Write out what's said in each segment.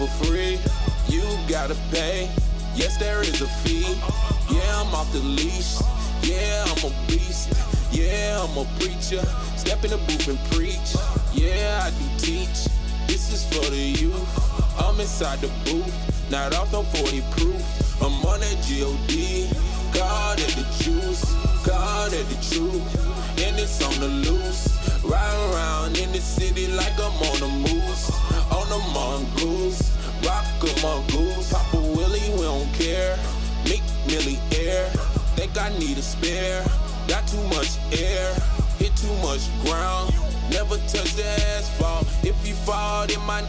for free. You gotta pay. Yes, there is a fee. Yeah, I'm off the leash. Yeah, I'm a beast. Yeah, I'm a preacher. Step in the booth and preach. Yeah, I do teach. This is for the youth. I'm inside the booth, not off no 40 proof. I'm on that G.O.D. God at the juice, God at the truth. And it's on the loose. Riding around in the city like I'm on a moose. On a mongoose, rock a mongoose. Papa Willie, we don't care. Meek Millie air. Think I need a spare. Got too much air. Hit too much ground. Never touch the asphalt. If you fall, then my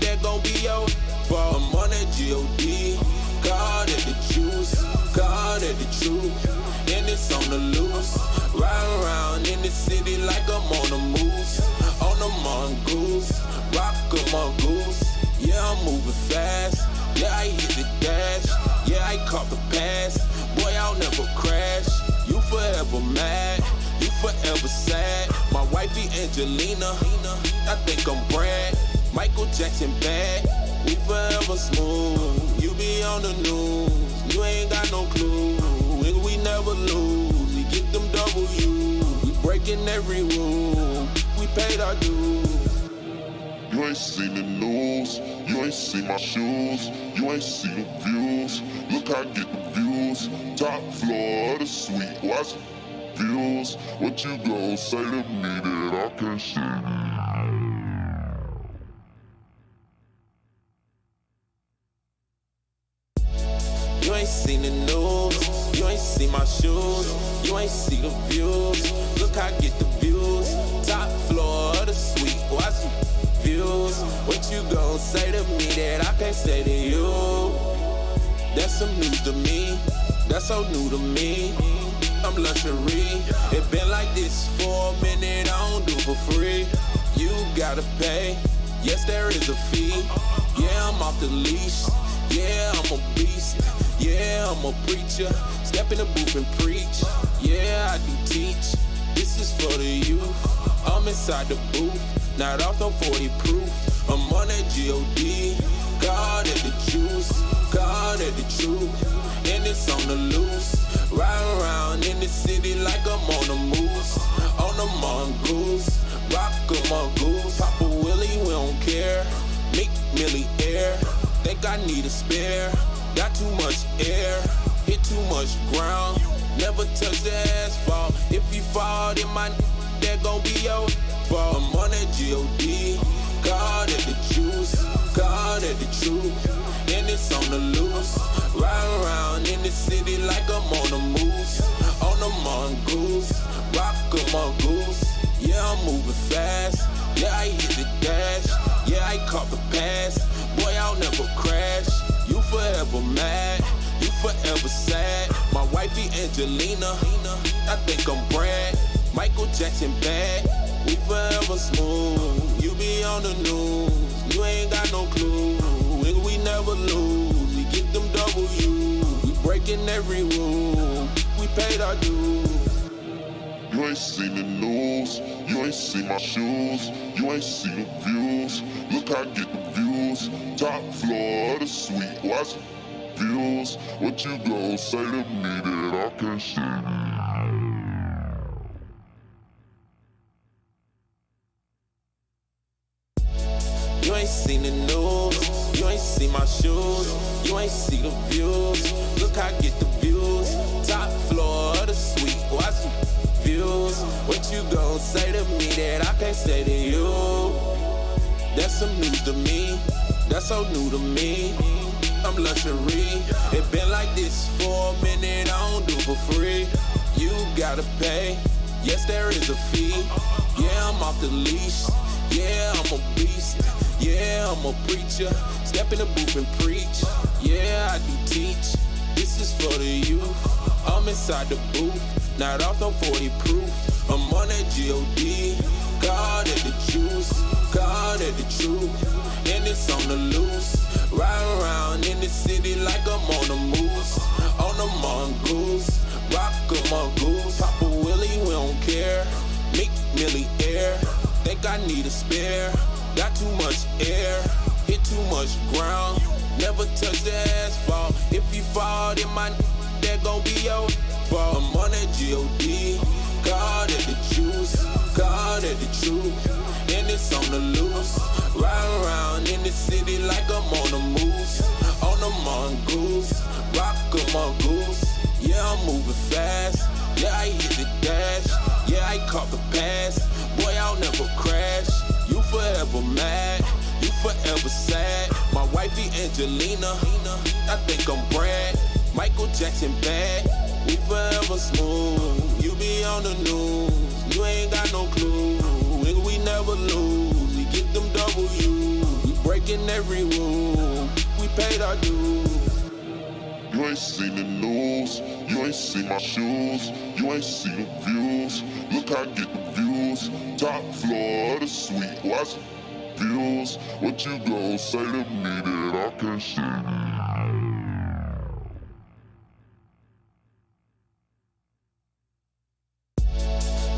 that gon' be your fault. I'm on that G.O.D. God at the juice, God at the truth. And it's on the loose. Riding around in the city like I'm on a moose. On a mongoose, rock a mongoose. Yeah, I'm moving fast. Yeah, I hit the dash. Yeah, I caught the pass. Boy, I'll never crash. You forever mad. You forever sad. My wifey Angelina, I think I'm Brad. Michael Jackson bad. We forever smooth. You be on the news. You ain't got no clue. And we never lose. We get them W's. We breaking every rule. We paid our dues. You ain't seen the news. You ain't seen my shoes. You ain't seen the views. Look how I get the views. Top floor of the suite. Watch views. What you gon' say to me that I can't say? You ain't seen the news, you ain't seen my shoes, you ain't see the views. Look how I get the views, top floor of the suite, watch the views. What you gon' say to me that I can't say to you? That's some news to me, that's so new to me. I'm luxury, it been like this for a minute, I don't do for free. You gotta pay, yes there is a fee. Yeah, I'm off the leash, yeah, I'm a beast. Yeah, I'm a preacher. Step in the booth and preach. Yeah, I do teach. This is for the youth. I'm inside the booth, not off no 40 proof. I'm on that G.O.D. God at the juice, God at the truth. And it's on the loose. Riding around in the city like I'm on a moose. On a mongoose, rock a mongoose. Papa Willie, we don't care. Meek Millie air. Think I need a spare. Got too much air, hit too much ground. Never touch the asphalt. If you fall, then my that gon' be your fault. I'm on that G.O.D. God at the juice, God at the truth. And it's on the loose. Riding around in the city like I'm on a moose. On a mongoose, rock a mongoose. Yeah, I'm moving fast. Yeah, I hit the dash. Yeah, I caught the pass. Boy, I'll never crash. You forever mad, you forever sad. My wifey Angelina, I think I'm Brad. Michael Jackson bad, we forever smooth. You be on the news, you ain't got no clue. And we never lose, we get them W's. We breaking every rule, we paid our dues. You ain't seen the news, you ain't seen my shoes, you ain't seen the views. Look how I get the views, top floor of the suite, watch the views. What you gon' say to me that I can't say? You ain't seen the news, you ain't seen my shoes, you ain't see the views. Look how I get the views, top floor of the suite, watch the views. What you gon' say to me that I can't say to you? That's some news to me, that's so new to me. I'm luxury, it been like this for a minute, I don't do for free. You gotta pay, yes there is a fee. Yeah, I'm off the leash, yeah, I'm a beast. Yeah, I'm a preacher, step in the booth and preach. Yeah, I do teach, this is for the youth. I'm inside the booth, not off no 40 proof. I'm on that G.O.D. God at the juice, God at the truth. And it's on the loose. Riding around in the city like I'm on a moose. On a mongoose, rock a mongoose. Papa Willie, we don't care. Meek Millie air. Think I need a spare. Got too much air, hit too much much ground. Never touch the asphalt. If you fall, then my that gon' be your fault. I'm on that G.O.D. God at the juice, God at the truth, and it's on the loose. Riding around in the city like I'm on a moose, on a mongoose, rock a mongoose. Yeah, I'm moving fast. Yeah, I hit the dash. Yeah, I caught the pass. Boy, I'll never crash. You forever mad. You forever sad. My wifey Angelina. I think I'm Brad. Michael Jackson bad. We forever smooth. You be on the news. You ain't got no clue. Nigga, we never lose. We get them W's. We breaking every rule. We paid our dues. You ain't seen the news, you ain't seen my shoes, you ain't seen the views. Look how I get the views, top floor of the suite, watch the views. What you gon' say to me that I can't say?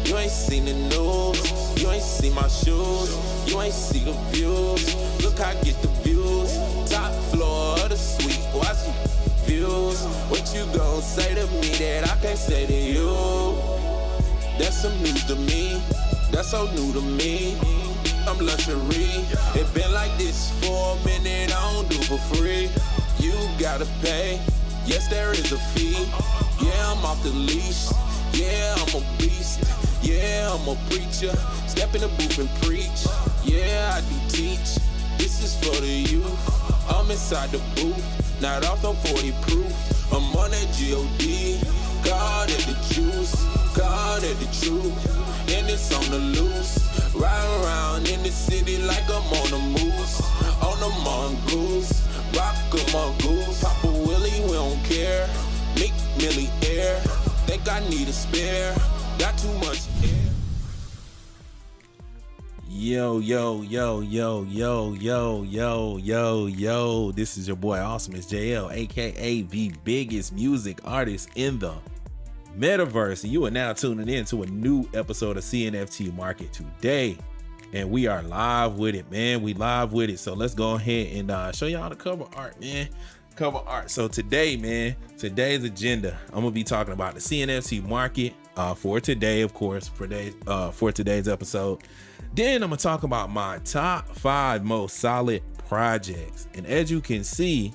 You ain't seen the news, you ain't seen my shoes, you ain't see the views. Look how I get the views, top floor of the suite, watch the views. What you gon' say to me that I can't say to you? That's some news to me, that's so new to me. I'm luxury, it been like this for a minute, I don't do for free. You gotta pay, yes there is a fee. Yeah, I'm off the leash, yeah, I'm a beast. Yeah, I'm a preacher, step in the booth and preach. Yeah, I do teach, this is for the youth. I'm inside the booth, not off on 40 proof. I'm on that G.O.D. God at the juice, God at the truth, and it's on the loose. Riding around in the city like I'm on a moose, on a mongoose, rock a mongoose. Papa Willie, we don't care. Meek Millie air, think I need a spare. Got too much air. Yo, this is your boy Awesomeisjayell, aka the biggest music artist in the metaverse, and you are now tuning in to a new episode of CNFT Market today, and we are live with it, man. We live with it, so let's go ahead and show y'all the cover art, man. Cover art. So today, man, today's agenda, I'm gonna be talking about the CNFT market for today, of course, for today's episode. Then I'm gonna talk about my top 5 most solid projects, and as you can see,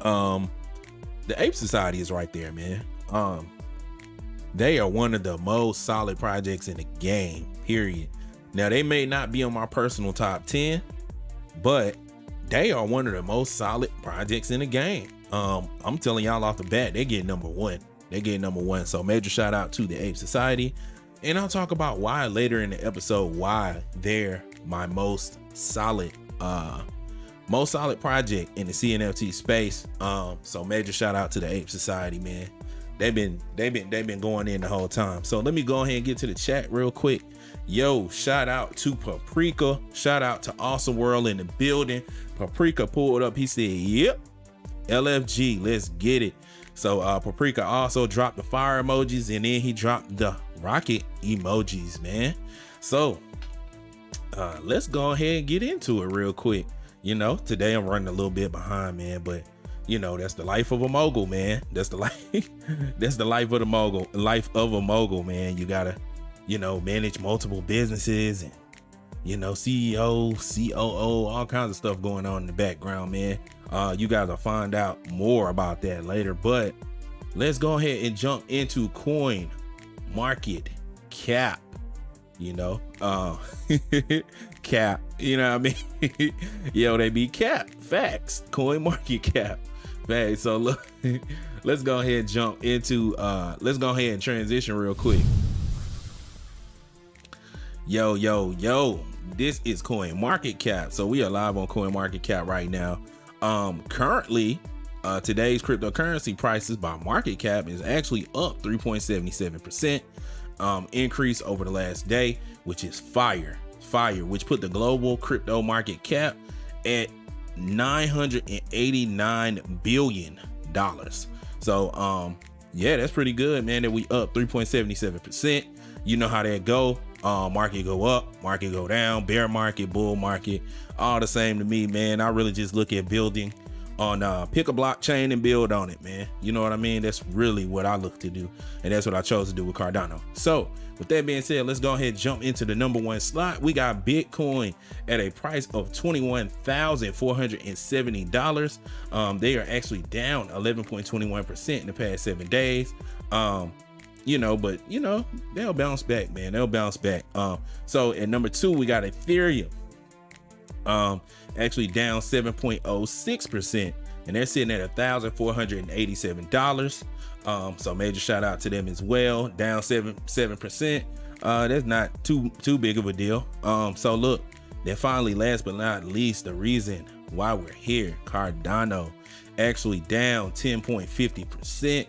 the Ape Society is right there, man. They are one of the most solid projects in the game, period. Now, they may not be on my personal top 10, but they are one of the most solid projects in the game. I'm telling y'all off the bat, they get number one. They get number one. So major shout out to the Ape Society. And I'll talk about why later in the episode, why they're my most solid project in the CNFT space. So major shout out to the Ape Society, man. They've been going in the whole time. So let me go ahead and get to the chat real quick. Yo, shout out to Paprika. Shout out to Awesome World in the building. Paprika pulled up. He said, yep, LFG, let's get it. So Paprika also dropped the fire emojis, and then he dropped the rocket emojis, man. So let's go ahead and get into it real quick. You know, today I'm running a little bit behind, man, but you know, that's the life of a mogul, man. That's the life that's the life of the mogul, man. You gotta, you know, manage multiple businesses and, you know, CEO, COO, all kinds of stuff going on in the background, man. You guys will find out more about that later, but let's go ahead and jump into Coinmarketcap. You know, cap, you know what I mean? Yo, they be cap, facts, Coinmarketcap. Facts. So look, let's go ahead and jump into, let's go ahead and transition real quick. Yo, this is Coinmarketcap. So we are live on Coinmarketcap right now. Currently, today's cryptocurrency prices by market cap is actually up 3.77%. Increase over the last day, which is fire, which put the global crypto market cap at $989 billion. So yeah, that's pretty good, man, that we up 3.77%. You know how that go. Market go up, market go down, bear market, bull market, all the same to me, man. I really just look at building on pick a blockchain and build on it, man. You know what I mean? That's really what I look to do, and that's what I chose to do with Cardano. So with that being said, let's go ahead and jump into the number one slot. We got Bitcoin at a price of $21,470. They are actually down 11.21% in the past 7 days. You know, but you know, they'll bounce back, man. They'll bounce back. So at number 2, we got Ethereum. Actually down 7.06%, and they're sitting at $1,487. So major shout out to them as well. Down 7%. That's not too big of a deal. So look, then finally, last but not least, the reason why we're here, Cardano actually down 10.50%,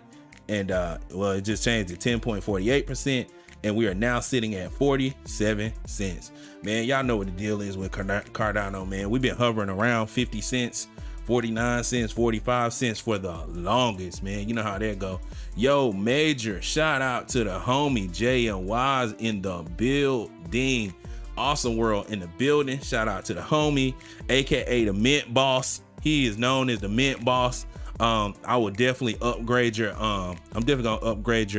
and well, it just changed to 10.48%. And we are now sitting at 47 cents. Man, y'all know what the deal is with Cardano, man. We've been hovering around 50 cents, 49 cents, 45 cents for the longest, man. You know how that go. Yo, major shout out to the homie JNY's in the building. Awesome World in the building. Shout out to the homie, aka the Mint Boss. He is known as the Mint Boss. I will definitely upgrade your I'm definitely gonna upgrade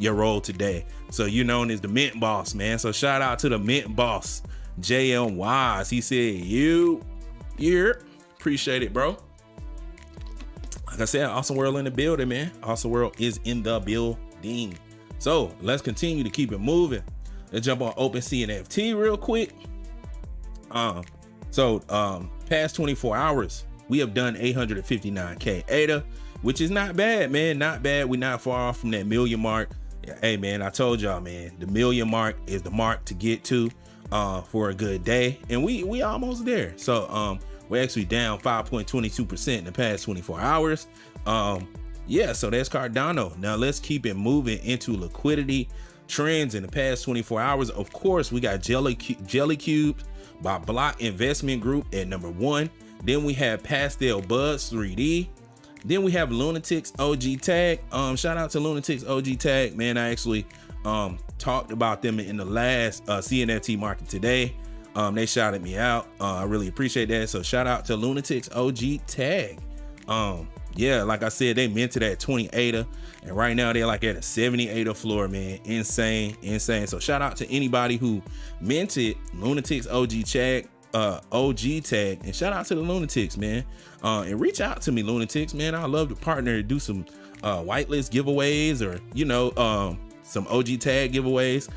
your role today, so you're known as the Mint Boss, man. So shout out to the Mint Boss, JNY's. He said appreciate it, bro. Like I said, Awesome World in the building, man. Awesome World is in the building. So let's continue to keep it moving. Let's jump on Open CNFT real quick. Past 24 hours, we have done 859K ADA, which is not bad, man. Not bad. We're not far off from that million mark. Hey, man, I told y'all, man, the million mark is the mark to get to for a good day, and we almost there. So we're actually down 5.22% in the past 24 hours. Yeah, so that's Cardano. Now let's keep it moving into liquidity trends in the past 24 hours. Of course, we got Jelly Cubes by Block Investment Group at number 1. Then we have Pastel Buds 3D. Then we have Lunatics OG Tag. Shout out to Lunatics OG Tag, man. I actually talked about them in the last CNFT market today. They shouted me out. I really appreciate that. So shout out to Lunatics OG Tag. Yeah, like I said, they minted at 20 ADA, and right now they're like at a 70 ADA floor, man. Insane. So shout out to anybody who minted Lunatics OG Tag. And shout out to the Lunatics, man. And reach out to me, Lunatics, man. I love to partner to do some whitelist giveaways, or you know, some OG tag giveaways.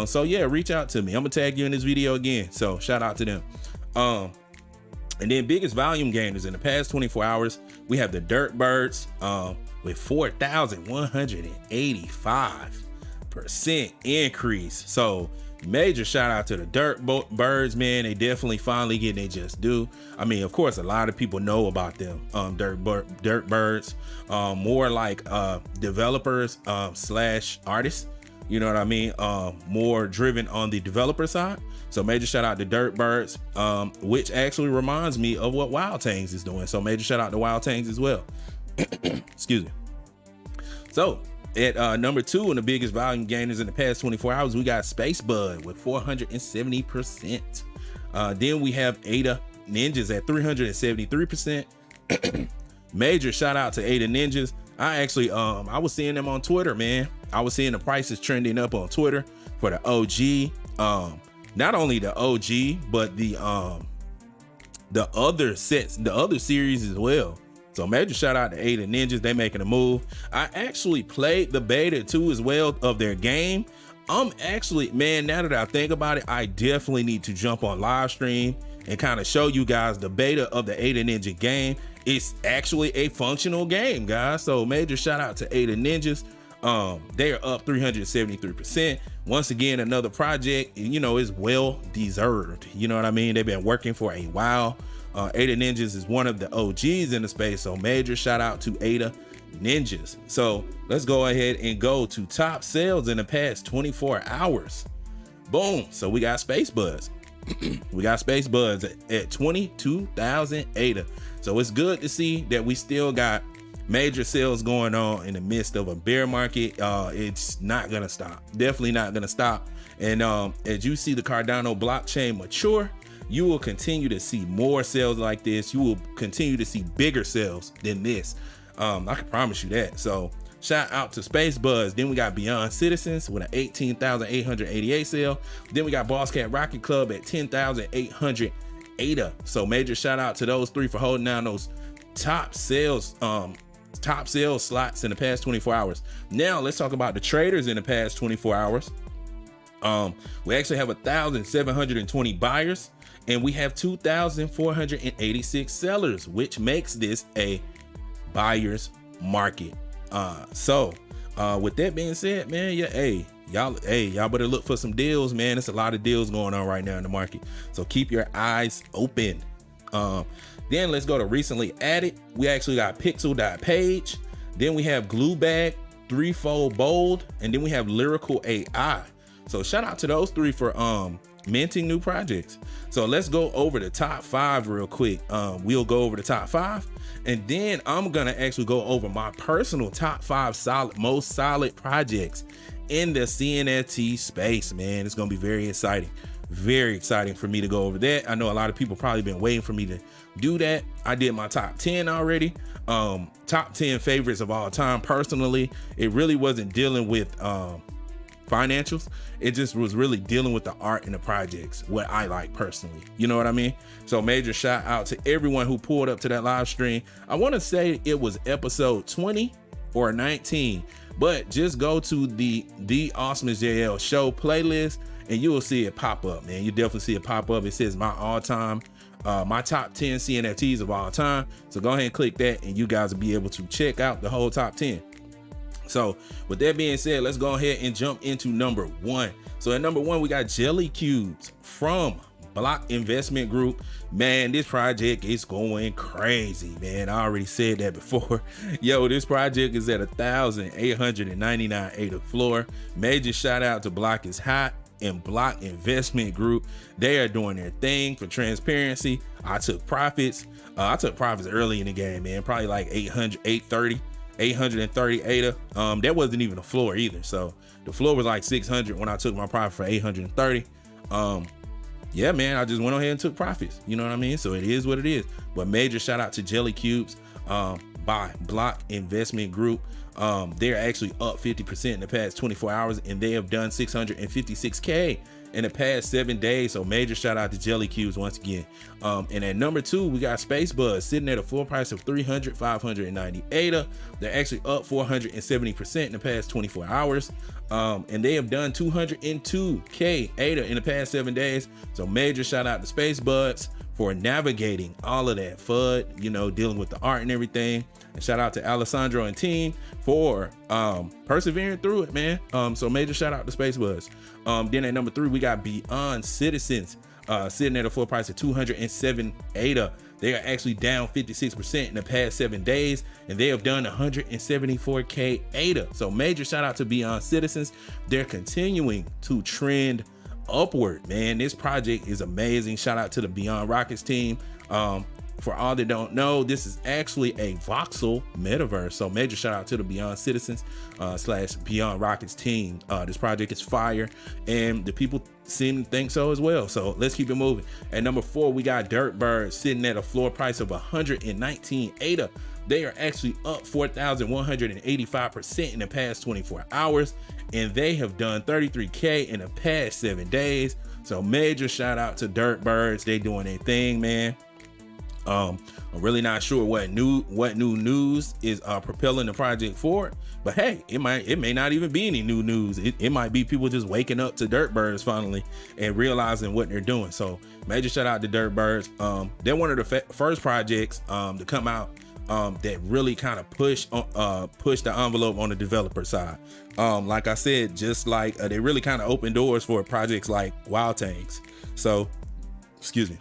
So yeah, reach out to me. I'm gonna tag you in this video again. So shout out to them. And then biggest volume gainers in the past 24 hours, we have the Dirt Birds with 4,185% increase. So major shout out to the Dirt Birds, man. They definitely finally getting they just due. I mean, of course, a lot of people know about them, Dirt Birds, more like developers slash artists. You know what I mean? More driven on the developer side. So major shout out to Dirt Birds, which actually reminds me of what Wild Tangs is doing. So major shout out to Wild Tangs as well. Excuse me. So at number 2 in the biggest volume gainers in the past 24 hours, we got Space Bud with 470%. Then we have ADA Ninjas at 373%. Major shout out to ADA Ninjas. I actually I was seeing them on Twitter, man. I was seeing the prices trending up on Twitter for the OG. Not only the OG, but the other sets, the other series as well. So major shout out to ADA Ninjas. They making a move. I actually played the beta too as well of their game. I'm actually, man, now that I think about it, I definitely need to jump on live stream and kind of show you guys the beta of the ADA Ninja game. It's actually a functional game, guys. So major shout out to ADA Ninjas. They are up 373%. Once again, another project, you know, is well deserved. You know what I mean? They've been working for a while. ADA Ninjas is one of the OGs in the space. So major shout out to ADA Ninjas. So let's go ahead and go to top sales in the past 24 hours. Boom. So we got Space Buds. We got Space Buds at 22,000 ADA. So it's good to see that we still got major sales going on in the midst of a bear market. It's not gonna stop. Definitely not gonna stop. And as you see the Cardano blockchain mature, you will continue to see more sales like this. You will continue to see bigger sales than this. I can promise you that. So shout out to Space Buzz. Then we got Beyond Citizens with an 18,888 sale. Then we got Boss Cat Rocket Club at 10,800 ADA. So major shout out to those three for holding down those top sales slots in the past 24 hours. Now let's talk about the traders in the past 24 hours. We actually have 1,720 buyers and we have 2,486 sellers, which makes this a buyer's market. So with that being said, man, y'all better look for some deals, man. There's a lot of deals going on right now in the market, so keep your eyes open. Then let's go to recently added. We actually got pixel.page. Then we have Gluebag, Threefold Bold, and then we have Lyrical AI. So shout out to those three for minting new projects. So let's go over the top 5 real quick. We'll go over the top 5, and then I'm gonna actually go over my personal top 5 most solid projects in the CNFT space, man. It's gonna be very exciting for me to go over that. I know a lot of people probably been waiting for me to do that. I did my top 10 already. Top 10 favorites of all time. Personally, it really wasn't dealing with financials. It just was really dealing with the art and the projects, what I like personally. You know what I mean? So major shout out to everyone who pulled up to that live stream. I want to say it was episode 20 or 19, but just go to the Awesomeisjayell show playlist and you will see it pop up, man. You definitely see it pop up. It says my all-time, my top 10 CNFTs of all time. So go ahead and click that and you guys will be able to check out the whole top 10. So with that being said, let's go ahead and jump into number 1. So at number 1, we got Jelly Cubes from Block Investment Group. Man, this project is going crazy, man. I already said that before. Yo, this project is at 1,899 ADA floor. Major shout out to Block is Hot and Block Investment Group. They are doing their thing for transparency. I took profits early in the game, man. Probably like 830 ADA. That wasn't even a floor either. So the floor was like 600 when I took my profit for 830. Yeah, man, I just went ahead and took profits. You know what I mean? So it is what it is. But major shout out to Jelly Cubes by Block Investment Group. They're actually up 50% in the past 24 hours, and they have done 656K in the past 7 days. So major shout out to Jelly Cubes once again. And at number 2, we got Space Buzz sitting at a floor price of 590 ADA. They're actually up 470% in the past 24 hours. And they have done 202K ADA in the past 7 days. So major shout out to Space Buzz for navigating all of that FUD, you know, dealing with the art and everything. And shout out to Alessandro and team for persevering through it, man. So major shout out to Space Buzz. Then at number 3, we got Beyond Citizens sitting at a floor price of 207 ADA. They are actually down 56% in the past 7 days, and they have done 174K ADA. So major shout out to Beyond Citizens. They're continuing to trend upward, man. This project is amazing. Shout out to the Beyond Rockets team. For all that don't know, this is actually a voxel metaverse. So major shout out to the Beyond Citizens / Beyond Rockets team. This project is fire, and the people seem to think so as well. So let's keep it moving. At number 4, we got Dirtbird sitting at a floor price of 119 ADA. They are actually up 4,185% in the past 24 hours, and they have done 33K in the past 7 days. So major shout out to Dirtbirds. They doing their thing, man. I'm really not sure what new news is propelling the project forward, but hey, it may not even be any new news. It might be people just waking up to Dirtbirds finally and realizing what they're doing. So major shout out to Dirtbirds. They're one of the first projects to come out that really kind of push the envelope on the developer side. Like I said, just like they really kind of open doors for projects like Wild Tanks. So excuse me.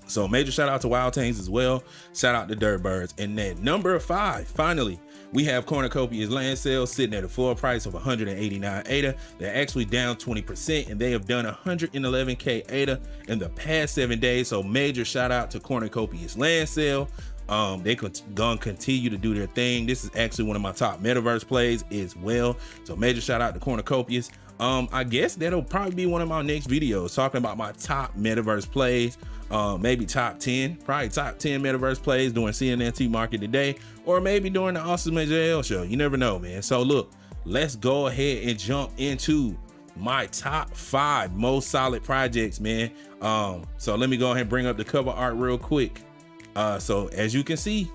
So major shout out to Wild Tanks as well. Shout out to Dirtbirds. And then number 5, finally, we have Cornucopias land sales sitting at a floor price of 189 ADA. They're actually down 20%, and they have done 111K ADA in the past 7 days. So major shout out to Cornucopias land sale. They gonna continue to do their thing. This is actually one of my top metaverse plays as well. So major shout out to Cornucopias. I guess that'll probably be one of my next videos, talking about my top metaverse plays, maybe top 10 metaverse plays during CNFT market today, or maybe during the Awesomeisjayell show. You never know, man. So look, let's go ahead and jump into my top 5 most solid projects, man. So let me go ahead and bring up the cover art real quick. So as you can see,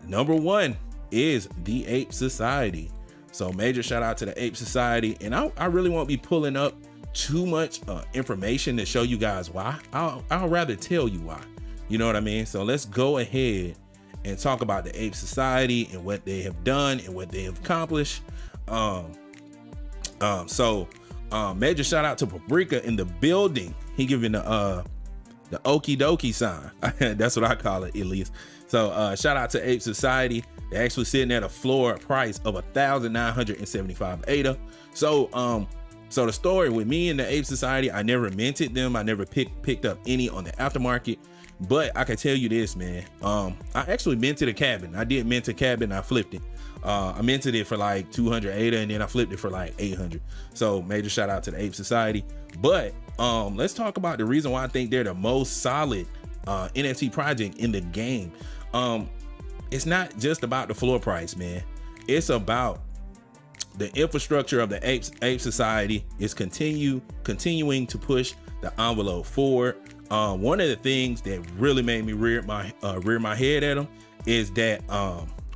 number 1 is the Ape Society. So major shout out to the Ape Society. And I really won't be pulling up too much information to show you guys why. I'll rather tell you why. You know what I mean? So let's go ahead and talk about the Ape Society and what they have done and what they have accomplished. Major shout out to Paprika in the building. He giving the okie dokie sign. That's what I call it, at least. So shout out to Ape Society. They're actually sitting at a floor price of 1,975 ADA. So the story with me and the Ape Society, I never minted them. I never picked up any on the aftermarket. But I can tell you this, man. I actually minted a cabin. I did mint a cabin. I flipped it. I minted it for like 200 ADA, and then I flipped it for like 800. So major shout out to the Ape Society. But let's talk about the reason why I think they're the most solid NFT project in the game. It's not just about the floor price, man. It's about the infrastructure of the Ape Society is continuing to push the envelope forward. One of the things that really made me rear my head at them is that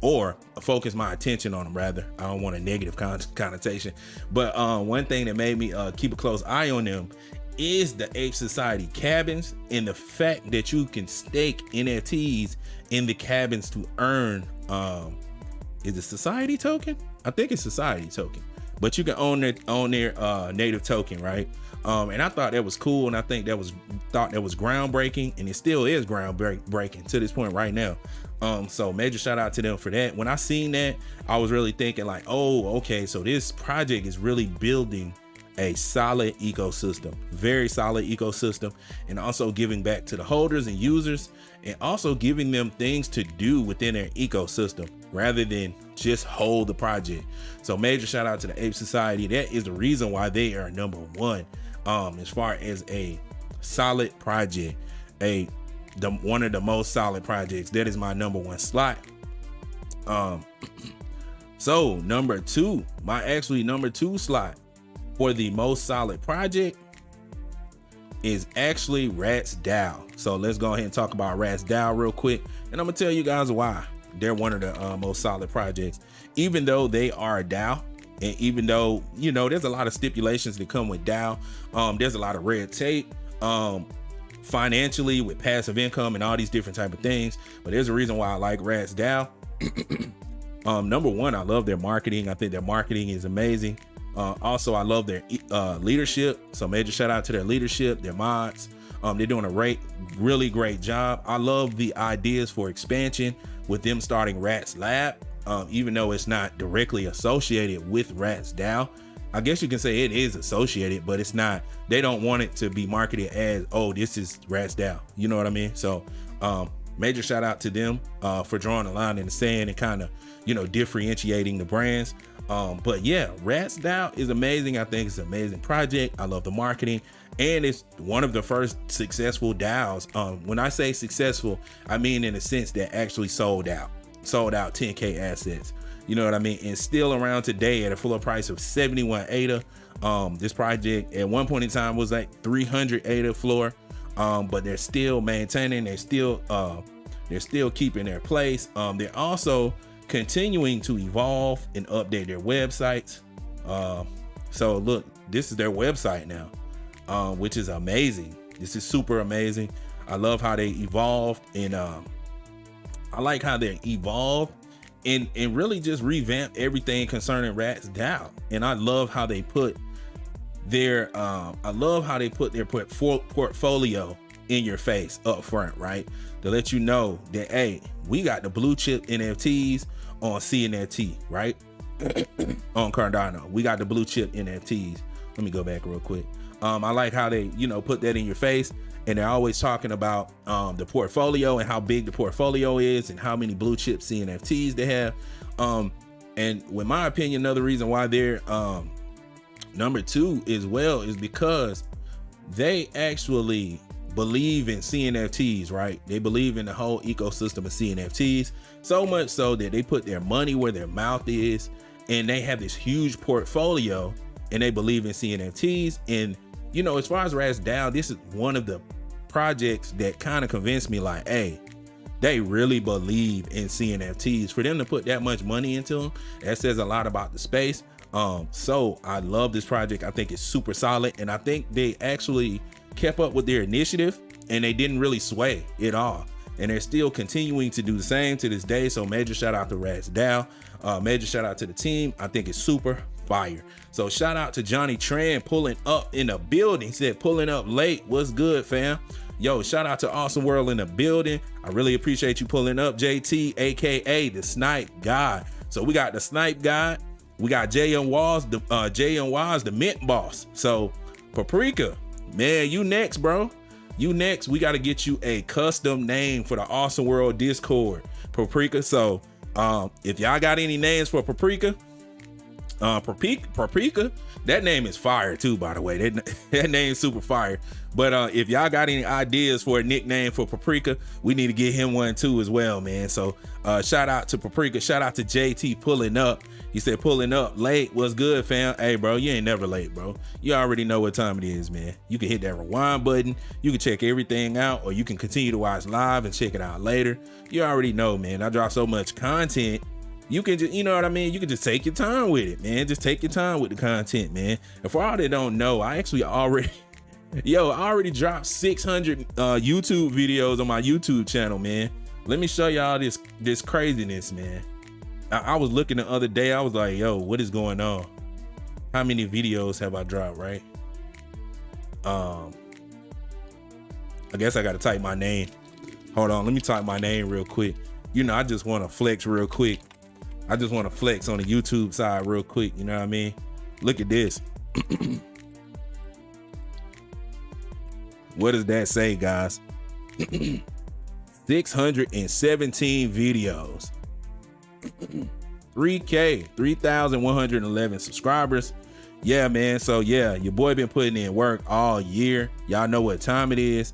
or focus my attention on them, rather. I don't want a negative connotation, but one thing that made me keep a close eye on them is the Ape Society cabins, and the fact that you can stake NFTs in the cabins to earn is it society token? I think it's society token, but you can own their native token, right? And I thought that was cool, and I think that was groundbreaking, and it still is groundbreaking to this point right now. So major shout out to them for that. When I seen that, I was really thinking like, oh, okay, so this project is really building a solid ecosystem, very solid ecosystem, and also giving back to the holders and users, and also giving them things to do within their ecosystem rather than just hold the project. So major shout out to the Ape Society. That is the reason why they are number 1 as far as a solid project, one of the most solid projects. That is my number 1 slot. So number 2, my number 2 slot for the most solid project is actually Rats DAO. So let's go ahead and talk about Rats DAO real quick, and I'm gonna tell you guys why they're one of the most solid projects. Even though they are a DAO, and even though, you know, there's a lot of stipulations that come with DAO, there's a lot of red tape financially with passive income and all these different type of things, but there's a reason why I like Rats DAO. Number 1, I love their marketing. I think their marketing is amazing. Also, I love their leadership. So major shout out to their leadership, their mods. They're doing a really great job. I love the ideas for expansion with them starting Rats Lab, even though it's not directly associated with Rats DAO. I guess you can say it is associated, but it's not. They don't want it to be marketed as, oh, this is Rats DAO. You know what I mean? So major shout out to them for drawing a line in the sand and kind of, you know, differentiating the brands. But yeah, Rats DAO is amazing. I think it's an amazing project. I love the marketing, and it's one of the first successful DAOs. When I say successful, I mean in the sense that actually sold out 10K assets. You know what I mean? And still around today at a floor price of 71 ADA. This project at one point in time was like 300 ADA floor, but they're still maintaining. They're still keeping their place. They're also continuing to evolve and update their websites. So look, this is their website now, which is amazing. This is super amazing. I love how they evolved, and I like how they evolved and really just revamp everything concerning Rats DAO. And I love how they put their portfolio in your face up front, right? To let you know that, hey, we got the blue chip NFTs on CNFT, right? On Cardano, we got the blue chip NFTs. Let me go back real quick. I like how they, you know, put that in your face, and they're always talking about the portfolio and how big the portfolio is and how many blue chip CNFTs they have. And with my opinion, another reason why they're Number two as well is because they actually believe in CNFTs, right? They believe in the whole ecosystem of CNFTs, so much so that they put their money where their mouth is, and they have this huge portfolio, and they believe in CNFTs. And you know, as far as RatsDAO, this is one of the projects that kind of convinced me, like, hey, they really believe in CNFTs. For them to put that much money into them, that says a lot about the space. So I love this project. I think it's super solid, and I think they actually kept up with their initiative, and they didn't really sway at all, and they're still continuing to do the same to this day. So major shout out to RatsDAO, major shout out to the team. I think it's super fire. So shout out to Johnny Tran pulling up in the building. He said pulling up late. What's good, fam? Yo, shout out to Awesome World in the building. I really appreciate you pulling up, JT, aka the Snipe God. So we got the Snipe God, we got JM Walls, the Mint Boss. So Paprika, man, you next, bro. You next. We got to get you a custom name for the Awesome World Discord, Paprika. So if y'all got any names for Paprika, that name is fire too, by the way. That name's super fire. But if y'all got any ideas for a nickname for Paprika, we need to get him one too as well, man. So shout out to Paprika. Shout out to JT pulling up. He said pulling up late. What's good, fam? Hey, bro, you ain't never late, bro. You already know what time it is, man. You can hit that rewind button. You can check everything out, or you can continue to watch live and check it out later. You already know, man. I drop so much content. You can just, you know what I mean? You can just take your time with it, man. Just take your time with the content, man. And for all that don't know, I actually already, I already dropped 600 YouTube videos on my YouTube channel, man. Let me show y'all this craziness, man. I was looking the other day. I was like, yo, what is going on? How many videos have I dropped, right? I guess I got to type my name. Hold on, let me type my name real quick. You know, I just want to flex real quick. I just want to flex on the YouTube side real quick. You know what I mean? Look at this. What does that say, guys? 617 videos. 3,111 subscribers. Yeah, man. So yeah, your boy been putting in work all year. Y'all know what time it is.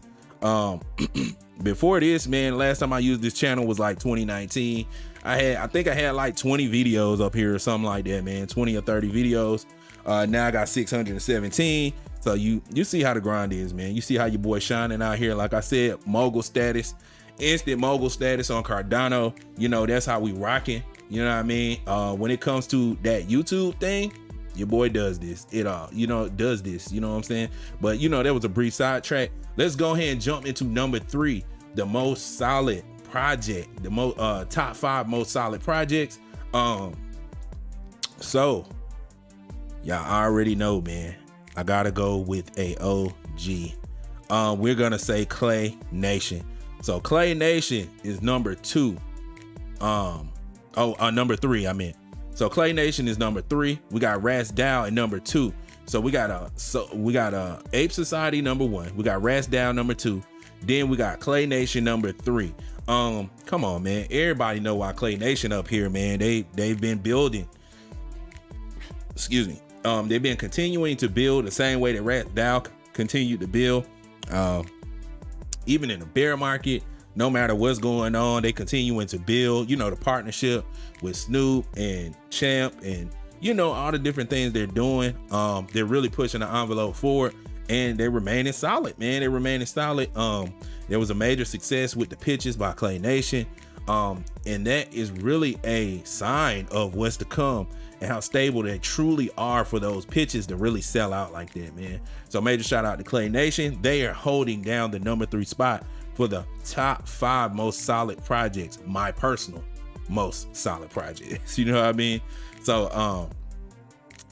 Before this, man, last time I used this channel was like 2019. I think I had like 20 videos up here or something like that, man. 20 or 30 videos. Now I got 617. So you see how the grind is, man. You see how your boy shining out here. Like I said, mogul status, instant mogul status on Cardano. You know, that's how we rocking. You know what I mean? When it comes to that YouTube thing, your boy does this. Does this. You know what I'm saying? But you know, that was a brief sidetrack. Let's go ahead and jump into number 3, the most solid project, the top 5 most solid projects. So y'all already know, man. I gotta go with a OG. We're gonna say Clay Nation. So Clay Nation is number 2. Number 3, I meant. So Clay Nation is number 3. We got RatsDAO at number 2. So we got Ape Society number 1. We got RatsDAO number 2. Then we got Clay Nation number 3. Come on, man. Everybody know why Clay Nation up here, man. They've been building. Excuse me. They've been continuing to build the same way that RatsDAO continued to build. Even in the bear market, no matter what's going on, they continuing to build. You know, the partnership with Snoop and Champ, and you know, all the different things they're doing. They're really pushing the envelope forward, and they're remaining solid, man. They're remaining solid. There was a major success with the pitches by Clay Nation, and that is really a sign of what's to come and how stable they truly are for those pitches to really sell out like that, man. So major shout out to Clay Nation. They are holding down the number 3 spot for the top 5 most solid projects, my personal most solid projects. You know what I mean? So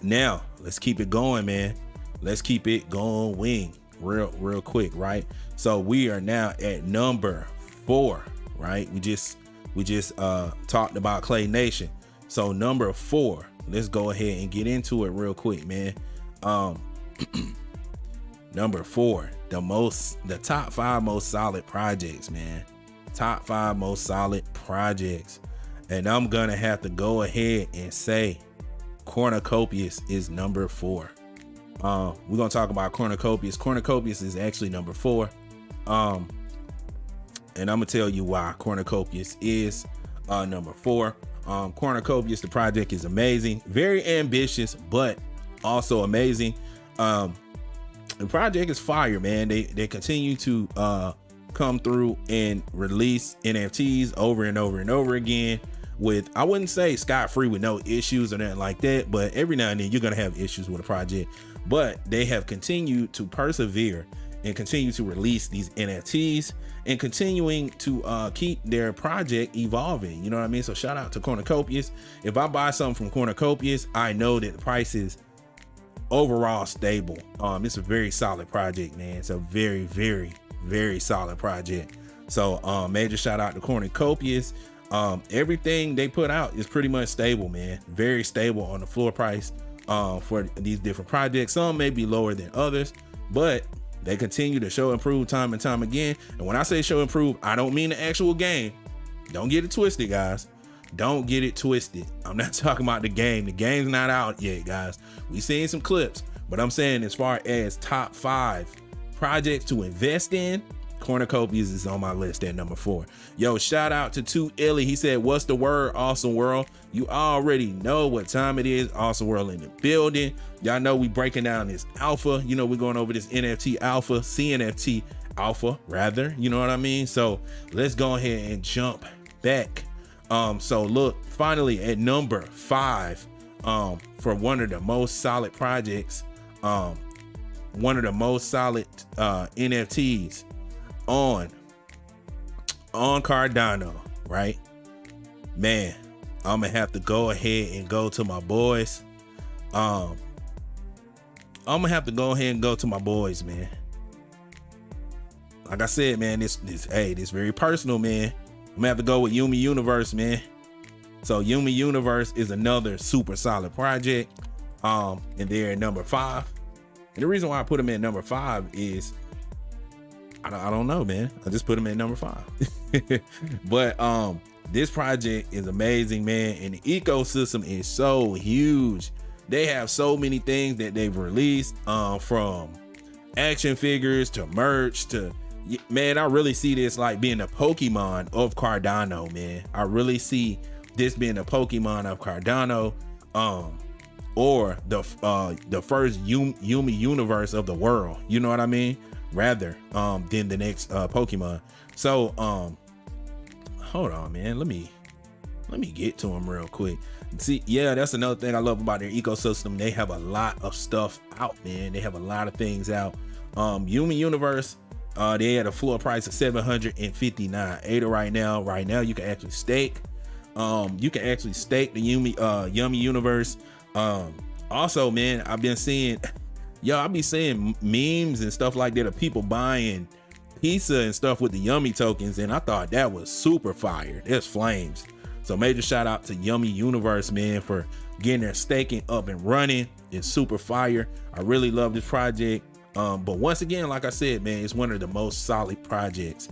now let's keep it going, man. Let's keep it going real quick, right? So we are now at number 4, right? We just talked about Clay Nation. So number 4, let's go ahead and get into it real quick, man. Number 4, the top 5 most solid projects, man. Top 5 most solid projects. And I'm gonna have to go ahead and say Cornucopias is number 4. We're gonna talk about Cornucopias. Cornucopias is actually number 4. And I'm gonna tell you why Cornucopias is number 4. Cornucopias, the project is amazing, very ambitious, but also amazing. The project is fire, man. They continue to come through and release NFTs over and over and over again with, I wouldn't say scot-free with no issues or nothing like that, but every now and then you're gonna have issues with a project. But they have continued to persevere and continue to release these NFTs and continuing to keep their project evolving. You know what I mean? So shout out to Cornucopias. If I buy something from Cornucopias, I know that the price is overall stable. It's a very solid project, man. It's a very, very, very solid project. So major shout out to Cornucopias. Everything they put out is pretty much stable, man. Very stable on the floor price for these different projects. Some may be lower than others, but they continue to show improve time and time again. And when I say show improve, I don't mean the actual game. Don't get it twisted, guys. Don't get it twisted. I'm not talking about the game. The game's not out yet, guys. We seen some clips, but I'm saying as far as top 5 projects to invest in, Cornucopias is on my list at number 4. Yo, shout out to 2 Ellie. He said, what's the word, Awesome World? You already know what time it is. Awesome World in the building. Y'all know we breaking down this alpha. You know, we're going over this NFT alpha, CNFT alpha rather, you know what I mean? So let's go ahead and jump back. So look, finally at number 5, for one of the most solid projects, one of the most solid NFTs on Cardano, right? Man, I'm gonna have to go ahead and go to my boys. I'm gonna have to go ahead and go to my boys, man. Like I said, man, this very personal, man. I'm gonna have to go with Yummi Universe, man. So Yummi Universe is another super solid project. And they're at number 5. And the reason why I put them at number 5 is I don't know, man. I just put them at number 5. But this project is amazing, man. And the ecosystem is so huge. They have so many things that they've released, from action figures to merch to, man, I really see this like being a Pokemon of Cardano, man. I really see this being a Pokemon of Cardano, or the first Yummi universe of the world. You know what I mean? Rather than the next Pokemon. So hold on, man. Let me get to them real quick. See, yeah, that's another thing I love about their ecosystem. They have a lot of stuff out, man. They have a lot of things out. Yummi Universe, they had a floor price of 759 ADA right now. Right now, you can actually stake. You can actually stake the Yummi Universe. Also, man, I've been seeing, I be seeing memes and stuff like that of people buying pizza and stuff with the Yummi tokens, and I thought that was super fire. There's flames. So major shout out to Yummi Universe, man, for getting their staking up and running. It's super fire. I really love this project. But once again, like I said, man, it's one of the most solid projects,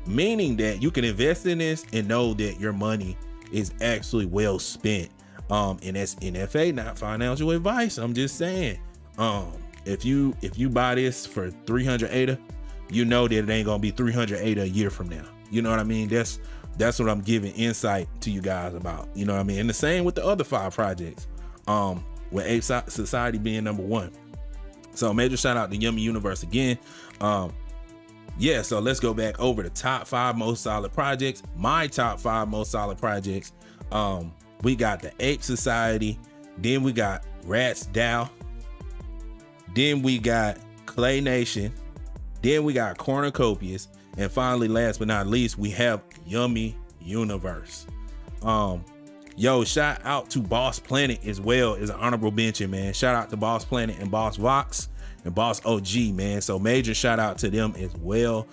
meaning that you can invest in this and know that your money is actually well spent. And that's NFA, not financial advice. I'm just saying, if you buy this for 300 ADA, you know that it ain't gonna be 300 ADA a year from now. You know what I mean? That's what I'm giving insight to you guys about. You know what I mean? And the same with the other 5 projects, with Ape Society being number 1. So major shout out to Yummi Universe again. Yeah, so let's go back over the top 5 most solid projects. My top 5 most solid projects. We got the Ape Society, then we got Rats DAO, then we got Clay Nation, then we got Cornucopias, and finally, last but not least, we have Yummi Universe. Yo, shout out to Boss Planet as well as an honorable mention, man. Shout out to Boss Planet and Boss Vox and Boss OG, man. So major shout out to them as well.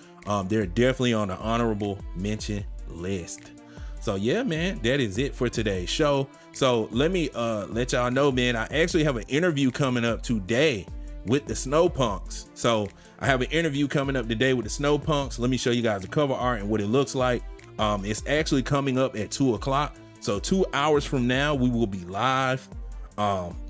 They're definitely on the honorable mention list. So yeah, man, that is it for today's show. So let me let y'all know, man, I actually have an interview coming up today with the Snowpunkz. So I have an interview coming up today with the Snowpunkz. Let me show you guys the cover art and what it looks like. It's actually coming up at 2 o'clock. So 2 hours from now, we will be live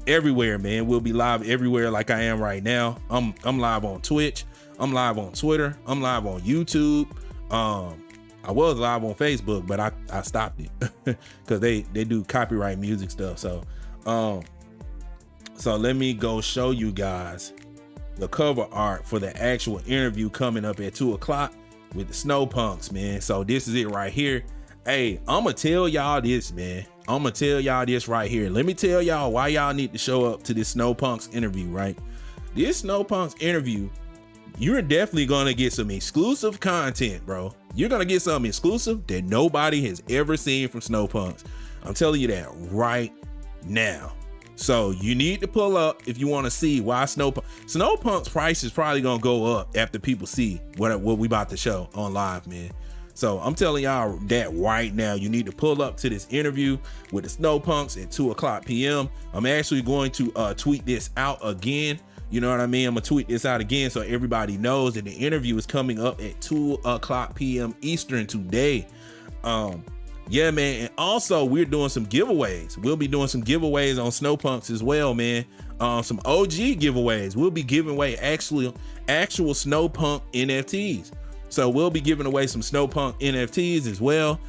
everywhere, man. We'll be live everywhere like I am right now. I'm live on Twitch. I'm live on Twitter. I'm live on YouTube. I was live on Facebook, but I stopped it because they do copyright music stuff. So let me go show you guys the cover art for the actual interview coming up at 2 o'clock with the Snowpunkz, man. So this is it right here. Hey, I'm gonna tell y'all this, man. I'm gonna tell y'all this right here. Let me tell y'all why y'all need to show up to this Snowpunkz interview, right? This Snowpunkz interview, you're definitely gonna get some exclusive content, bro. You're gonna get something exclusive that nobody has ever seen from Snowpunkz. I'm telling you that right now. So you need to pull up if you want to see why Snowpunkz price is probably gonna go up after people see what we about to show on live, man. So I'm telling y'all that right now. You need to pull up to this interview with the Snowpunkz at 2 o'clock p.m. I'm actually going to tweet this out again. You know what I mean? I'm gonna tweet this out again so everybody knows that the interview is coming up at 2 o'clock p.m. Eastern today. Yeah, man. And also we're doing some giveaways. We'll be doing some giveaways on Snowpunkz as well, man. Some OG giveaways. We'll be giving away actual Snowpunkz NFTs. So we'll be giving away some Snowpunkz NFTs as well.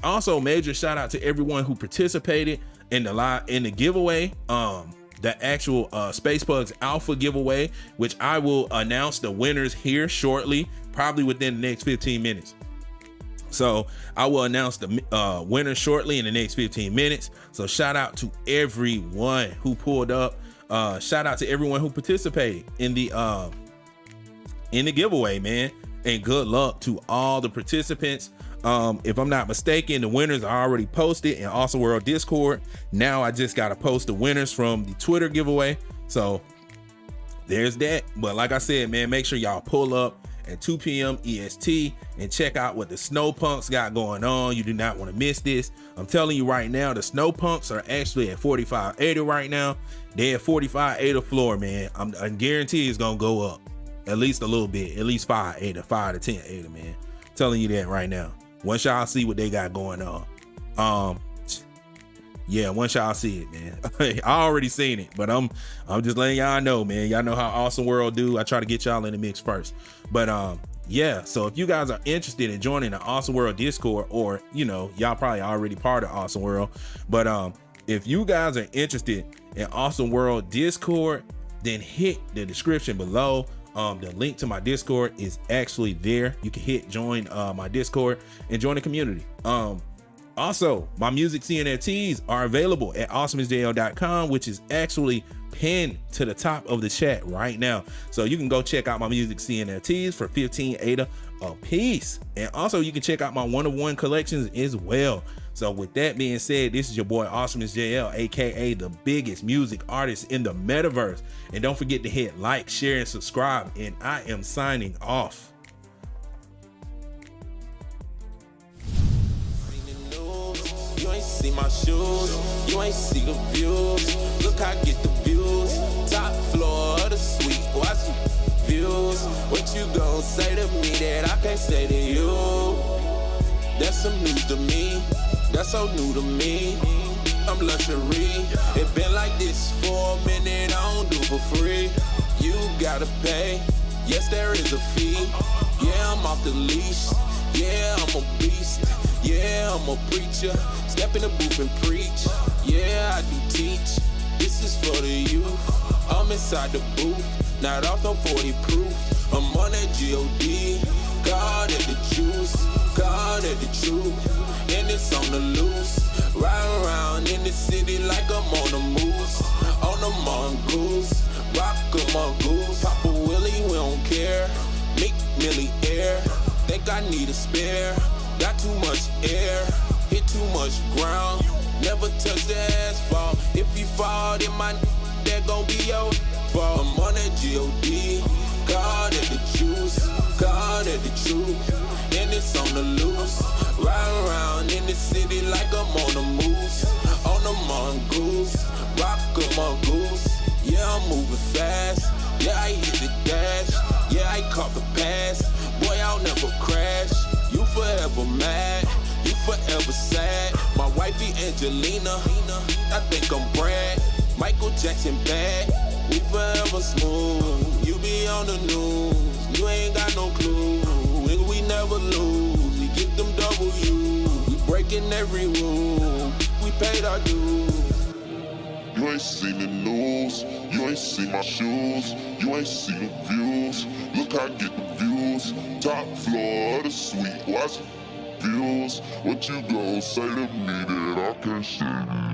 Also, major shout out to everyone who participated in the giveaway. The actual SpacePugs Alpha giveaway, which I will announce the winners here shortly, probably within the next 15 minutes. So I will announce the winners shortly in the next 15 minutes. So shout out to everyone who pulled up. Shout out to everyone who participated in the giveaway, man. And good luck to all the participants. If I'm not mistaken, the winners are already posted in Awesome World Discord. Now I just got to post the winners from the Twitter giveaway. So there's that. But like I said, man, make sure y'all pull up at 2 p.m. EST and check out what the Snowpunkz got going on. You do not want to miss this. I'm telling you right now, the Snowpunkz are actually at 4580 right now. They're at 4580 floor, man. I guarantee it's going to go up at least a little bit, at least 5 to 1080, man. I'm telling you that right now. Once y'all see what they got going on, yeah, once y'all see it, man. I already seen it, but I'm just letting y'all know, man. Y'all know how Awesome World do. I try to get y'all in the mix first, but yeah. So if you guys are interested in joining the Awesome World Discord, or you know, y'all probably already part of Awesome World, but if you guys are interested in Awesome World Discord, then hit the description below. The link to my Discord is actually there. You can hit join my Discord and join the community. Also, my music CNFTs are available at Awesomeisjayell.com, which is actually pinned to the top of the chat right now. So you can go check out my music CNFTs for 15 ADA a piece. And also you can check out my one-of-one collections as well. So with that being said, this is your boy Awesomeisjayell, aka the biggest music artist in the metaverse. And don't forget to hit like, share, and subscribe. And I am signing off. You ain't see my shoes, you ain't see the views. Look, I get the views. Top floor of the suite, watch the views. What you gon' say to me that I can't say to you? That's some news to me, that's so new to me. I'm luxury, it been like this for a minute, I don't do for free. You gotta pay, yes there is a fee. Yeah, I'm off the leash, yeah, I'm a beast. Yeah, I'm a preacher, step in the booth and preach. Yeah, I do teach, this is for the youth. I'm inside the booth, not off no 40 proof. I'm on that G.O.D., God at the juice, God at the truth. And it's on the loose, riding around in the city like I'm on a moose. On a mongoose, rock a mongoose. Papa Willie, we don't care, Meek Millie air. Think I need a spare. Got too much air, hit too much ground. Never touch the asphalt. If you fall, then that gon' be your fault. I'm on that G.O.D., God at the juice, God at the truth. And it's on the loose, riding around in the city like I'm on a moose. On a mongoose, rock a mongoose. Yeah, I'm moving fast, yeah, I hit the dash. Yeah, I caught the pass, boy, I'll never crash. You forever mad, you forever sad. My wifey Angelina, I think I'm Brad. Michael Jackson bad, we forever smooth. You be on the news, you ain't got no clue. Nigga, we never lose, we get them W's. We breaking every rule, we paid our dues. You ain't seen the news, you ain't seen my shoes, you ain't seen the views. Look how I get the views, top floor of the suite, watch the views. What you gon' say to me that I can't say to you?